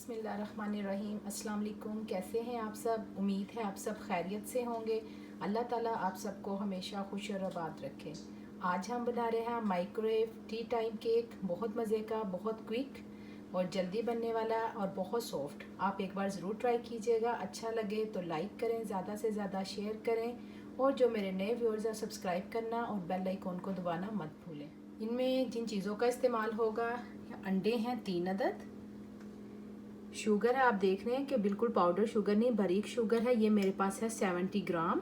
बिस्मिल्लाहिर्रहमानिर्रहीम। अस्सलाम वालेकुम। कैसे हैं आप सब? उम्मीद है आप सब खैरियत से होंगे। अल्लाह ताला आप सबको हमेशा खुश और आबाद रखे। आज हम बना रहे हैं माइक्रोवेव टी टाइम केक। बहुत मज़े का, बहुत क्विक और जल्दी बनने वाला और बहुत सॉफ्ट। आप एक बार ज़रूर ट्राई कीजिएगा। अच्छा लगे तो लाइक करें, ज़्यादा से ज़्यादा शेयर करें और जो मेरे नए व्यूअर्स हैं सब्सक्राइब करना और बेल आइकॉन को दबाना मत भूलें। इनमें जिन चीज़ों का इस्तेमाल होगा, अंडे हैं 3 अदद, शुगर है, आप देख रहे हैं कि बिल्कुल पाउडर शुगर नहीं, बारीक शुगर है, ये मेरे पास है 70 ग्राम।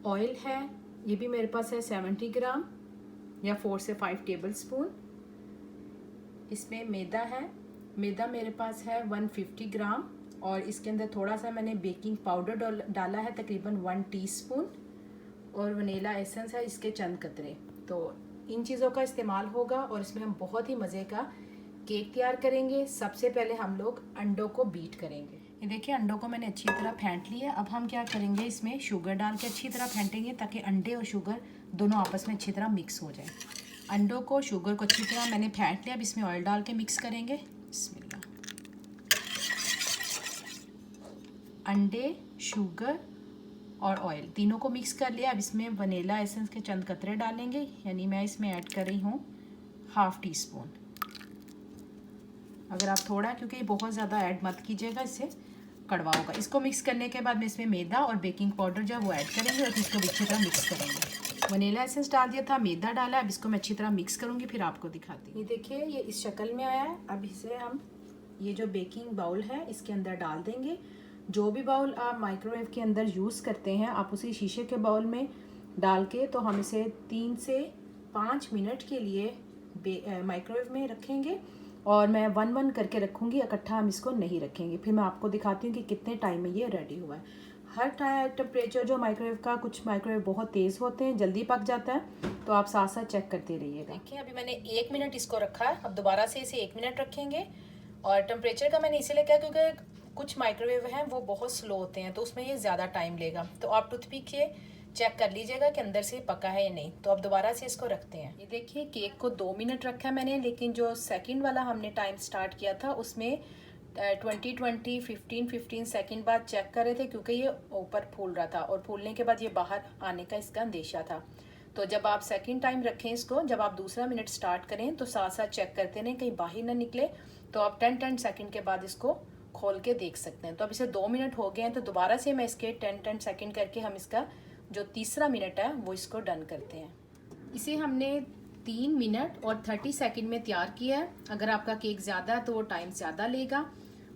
ऑयल है, ये भी मेरे पास है 70 ग्राम या 4 से 5 टेबल स्पून। इसमें मैदा है, मैदा मेरे पास है 150 ग्राम और इसके अंदर थोड़ा सा मैंने बेकिंग पाउडर डाला है, तकरीबन 1 टीस्पून, और वनीला एसेंस है इसके चंद कतरे। तो इन चीज़ों का इस्तेमाल होगा और इसमें हम बहुत ही मज़े का केक तैयार करेंगे। सबसे पहले हम लोग अंडों को बीट करेंगे। ये देखिए अंडों को मैंने अच्छी तरह फेंट लिया। अब हम क्या करेंगे, इसमें शुगर डाल के अच्छी तरह फेंटेंगे ताकि अंडे और शुगर दोनों आपस में अच्छी तरह मिक्स हो जाए। अंडों को, शुगर को अच्छी तरह मैंने फेंट लिया। अब इसमें ऑयल डाल के मिक्स करेंगे। बिस्मिल्लाह। अंडे, शुगर और ऑयल तीनों को मिक्स कर लिया। अब इसमें वनीला एसेंस के चंद कतरे डालेंगे, यानी मैं इसमें ऐड कर रही हूँ ½ टीस्पून। अगर आप थोड़ा, क्योंकि ये बहुत ज़्यादा ऐड मत कीजिएगा, इससे कड़वा होगा। इसको मिक्स करने के बाद में इसमें मैदा और बेकिंग पाउडर जो है वो ऐड करेंगे और इसको अच्छी तरह मिक्स करेंगे। वनीला एसेंस डाल दिया था, मैदा डाला, अब इसको मैं अच्छी तरह मिक्स करूँगी, फिर आपको दिखाती हूँ। ये देखिए ये इस शक्ल में आया है। अब इसे हम ये जो बेकिंग बाउल है इसके अंदर डाल देंगे। जो भी बाउल आप माइक्रोवेव के अंदर यूज़ करते हैं आप उसी शीशे के बाउल में डाल के, तो हम इसे 3 से 5 मिनट के लिए माइक्रोवेव में रखेंगे और मैं 1-1 करके रखूँगी, इकट्ठा हम इसको नहीं रखेंगे। फिर मैं आपको दिखाती हूँ कि कितने टाइम में ये रेडी हुआ है। हर टेम्परेचर जो माइक्रोवेव का, कुछ माइक्रोवेव बहुत तेज़ होते हैं, जल्दी पक जाता है, तो आप साथ साथ चेक करते रहिएगा। देखिए अभी मैंने 1 मिनट इसको रखा है। अब दोबारा से इसे 1 मिनट रखेंगे और टेम्परेचर का मैंने इसीलिए किया क्योंकि कुछ माइक्रोवेव हैं वो बहुत स्लो होते हैं, तो उसमें ये ज़्यादा टाइम लेगा। तो आप टूथपिक से चेक कर लीजिएगा कि अंदर से पका है या नहीं। तो अब दोबारा से इसको रखते हैं। ये देखिए केक को 2 मिनट रखा है मैंने, लेकिन जो सेकंड वाला हमने टाइम स्टार्ट किया था उसमें 20-20, 15-15 सेकंड बाद चेक कर रहे थे, क्योंकि ये ऊपर फूल रहा था और फूलने के बाद ये बाहर आने का इसका अंदेशा था। तो जब आप सेकंड टाइम रखें इसको, जब आप दूसरा मिनट स्टार्ट करें तो साथ साथ चेक करते रहें कहीं बाहर ना निकले। तो आप 10-10 सेकंड के बाद इसको खोल के देख सकते हैं। तो अब इसे 2 मिनट हो गए हैं, तो दोबारा से मैं इसके 10-10 सेकंड करके हम इसका जो तीसरा मिनट है वो इसको डन करते हैं। इसे हमने 3 मिनट और 30 सेकंड में तैयार किया है। अगर आपका केक ज़्यादा है तो वो टाइम ज़्यादा लेगा,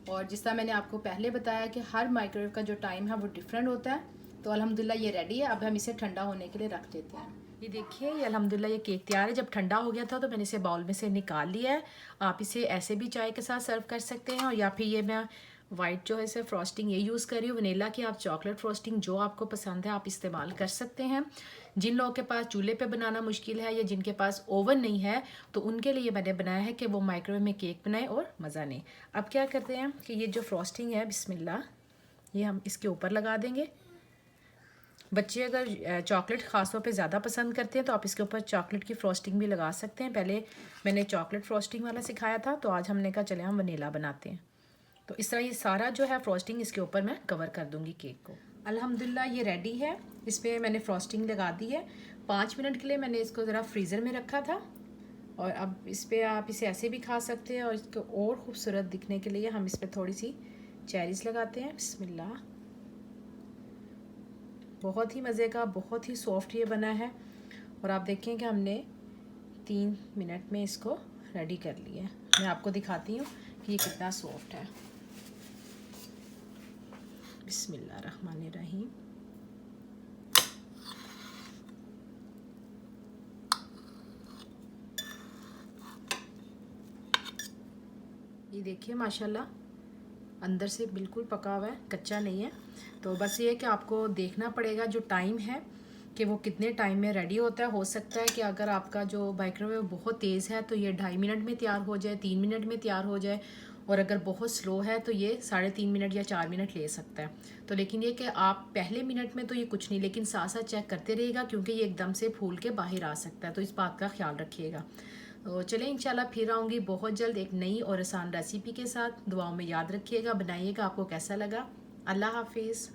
और जिस तरह मैंने आपको पहले बताया कि हर माइक्रोवेव का जो टाइम है वो डिफरेंट होता है। तो अल्हम्दुलिल्लाह ये रेडी है। अब हम इसे ठंडा होने के लिए रख देते हैं। ये देखिए ये अल्हम्दुलिल्लाह ये केक तैयार है। जब ठंडा हो गया था तो मैंने इसे बाउल में से निकाल लिया है। आप इसे ऐसे भी चाय के साथ सर्व कर सकते हैं, और या फिर ये मैं वाइट जो है इसे फ्रॉस्टिंग ये यूज़ कर रही हूँ, वनीला की। आप चॉकलेट फ्रॉस्टिंग जो आपको पसंद है आप इस्तेमाल कर सकते हैं। जिन लोगों के पास चूल्हे पे बनाना मुश्किल है या जिनके पास ओवन नहीं है, तो उनके लिए मैंने बनाया है कि वो माइक्रोवेव में केक बनाएं और मज़ा लें। अब क्या करते हैं कि ये जो फ्रॉस्टिंग है, बिस्मिल्लाह, ये हम इसके ऊपर लगा देंगे। बच्चे अगर चॉकलेट ख़ास तौर पे ज़्यादा पसंद करते हैं तो आप इसके ऊपर चॉकलेट की फ्रॉस्टिंग भी लगा सकते हैं। पहले मैंने चॉकलेट फ्रॉस्टिंग वाला सिखाया था, तो आज हमने कहा चले हम वनीला बनाते हैं। तो इस तरह ये सारा जो है फ्रॉस्टिंग इसके ऊपर मैं कवर कर दूंगी केक को। अल्हम्दुलिल्लाह ये रेडी है। इस पर मैंने फ्रॉस्टिंग लगा दी है। 5 मिनट के लिए मैंने इसको ज़रा फ्रीज़र में रखा था, और अब इस पर आप इसे ऐसे भी खा सकते हैं, और इसको और ख़ूबसूरत दिखने के लिए हम इस पर थोड़ी सी चेरीज़ लगाते हैं। बिस्मिल्लाह। बहुत ही मज़े का, बहुत ही सॉफ्ट ये बना है, और आप देखें कि हमने 3 मिनट में इसको रेडी कर लिया है। मैं आपको दिखाती हूँ कि ये कितना सॉफ्ट है। बिस्मिल्लाहिर्रहमानिर्रहीम। ये देखिए माशाल्लाह अंदर से बिल्कुल पका हुआ है, कच्चा नहीं है। तो बस ये है कि आपको देखना पड़ेगा जो टाइम है कि वो कितने टाइम में रेडी होता है। हो सकता है कि अगर आपका जो माइक्रोवेव बहुत तेज़ है तो ये 2.5 मिनट में तैयार हो जाए, 3 मिनट में तैयार हो जाए, और अगर बहुत स्लो है तो ये 3.5 मिनट या 4 मिनट ले सकता है। तो लेकिन ये कि आप पहले मिनट में तो ये कुछ नहीं, लेकिन साथ साथ चेक करते रहिएगा, क्योंकि ये एकदम से फूल के बाहर आ सकता है, तो इस बात का ख्याल रखिएगा। तो चलें इंशाल्लाह फिर आऊँगी बहुत जल्द एक नई और आसान रेसिपी के साथ। दुआओं में याद रखिएगा, बनाइएगा। आपको कैसा लगा? अल्लाह हाफिज़।